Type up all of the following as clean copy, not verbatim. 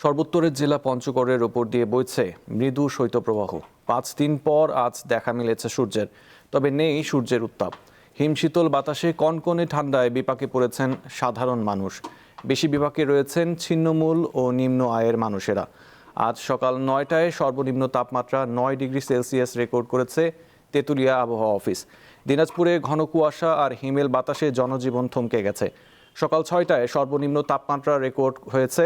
সর্বোত্তরের জেলা পঞ্চগড়ের ওপর দিয়ে বইছে মৃদু শৈত্যপ্রবাহ। 5 দিন পর আজ দেখা মিলেছে সূর্যের, তবে নেই সূর্যের উত্তাপ। হিমশীতল বাতাসে কনকনে ঠান্ডায় বিপাকে পড়েছেন সাধারণ মানুষ। বেশি বিপাকে রয়েছেন ছিন্নমূল ও নিম্ন আয়ের মানুষেরা। আজ সকাল 9টায় সর্বনিম্ন তাপমাত্রা 9 ডিগ্রি সেলসিয়াস রেকর্ড করেছে তেঁতুলিয়া আবহাওয়া অফিস। দিনাজপুরে ঘন কুয়াশা আর হিমেল বাতাসে জনজীবন থমকে গেছে। সকাল 6টায় সর্বনিম্ন তাপমাত্রা রেকর্ড হয়েছে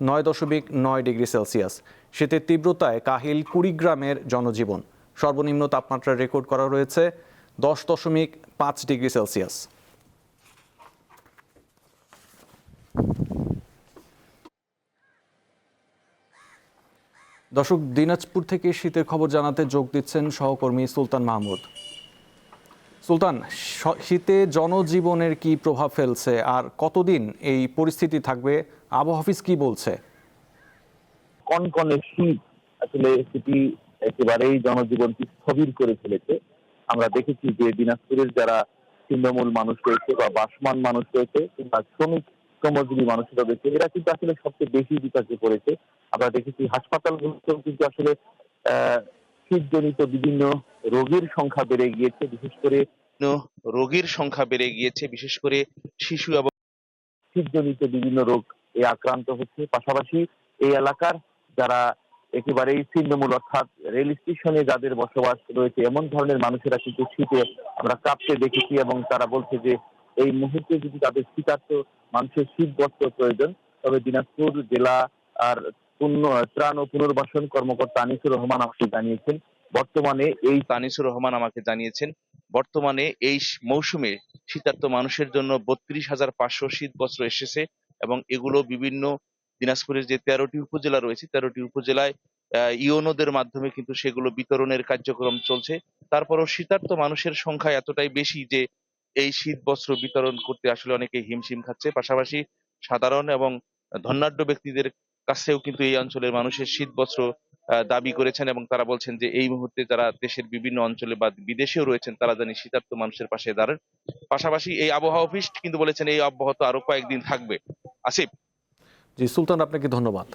9.9 ডিগ্রি সেলসিয়াস। শীতের তীব্রতায় কাহিল কুড়িগ্রামের জনজীবন। সর্বনিম্ন তাপমাত্রা রেকর্ড করা রয়েছে 10.5 ডিগ্রি সেলসিয়াস। দর্শক, দিনাজপুর থেকে শীতের খবর জানাতে যোগ দিচ্ছেন সহকর্মী সুলতান মাহমুদ। সুলতান, শীতে জনজীবনের কি প্রভাব ফেলছে আর কতদিন এই পরিস্থিতি থাকবে, আবহাওয়া অফিস কি বলছে? কনকনে শীত আসলে সেটি একেবারেই জনজীবনকে স্থবির করে ফেলেছে। আমরা দেখেছি যে দিনাজপুরের যারা ছিন্নমূল মানুষ রয়েছে বা বাসমান মানুষ রয়েছে কিংবা শ্রমিক শ্রমজীবী মানুষরা রয়েছে, এরা কিন্তু আসলে সবচেয়ে বেশি বিপাকে পড়েছে। আমরা দেখেছি হাসপাতালগুলোতেও কিন্তু আসলে শীতজনিত বিভিন্ন রোগীর সংখ্যা বেড়ে গিয়েছে, বিশেষ করে শিশু এবং শীতজনিত বিভিন্ন রোগ এ আক্রান্ত হচ্ছে। পাশাপাশি এই এলাকার যারা একেবারেই ছিন্নমূল অর্থাৎ রেল স্টেশনে যাদের বসবাস রয়েছে এমন ধরনের মানুষেরা কিন্তু শীতে আমরা কাঁপতে দেখেছি এবং তারা বলছে যে এই মুহূর্তে যদি তাদের শীতার্ত মানুষের শীত বস্ত্র প্রয়োজন, তবে দিনাজপুর জেলা আর ত্রাণ ও পুনর্বাসন কর্মকর্তা আনিসুর রহমান আমাকে জানিয়েছেন বর্তমানে এই মৌসুমে শীতার্ত মানুষের জন্য 32,500 শীত বস্ত্র এসেছে এবং এগুলো বিভিন্ন দিনাজপুরের যে 13টি উপজেলা রয়েছে 13টি উপজেলায় ইওনোদের মাধ্যমে কিন্তু সেগুলো বিতরণের কার্যক্রম চলছে। তারপরও শীতার্ত মানুষের সংখ্যা এতটাই বেশি যে এই শীত বস্ত্র বিতরণ করতে আসলে অনেকে হিমশিম খাচ্ছে। পাশাপাশি সাধারণ এবং ধনাঢ্য ব্যক্তিদের কাছেও কিন্তু এই অঞ্চলের মানুষের শীত বস্ত্র দাবি করেছেন এবং তারা বলছেন যে এই মুহূর্তে যারা দেশের বিভিন্ন অঞ্চলে বা বিদেশেও রয়েছেন তারা জানি শীতার্ত মানুষের পাশে দাঁড়ান। পাশাপাশি এই আবহাওয়া অফিস কিন্তু বলেছেন এই অব্যাহত আরো কয়েকদিন থাকবে। আসিফ। জি সুলতান, আপনাকে ধন্যবাদ।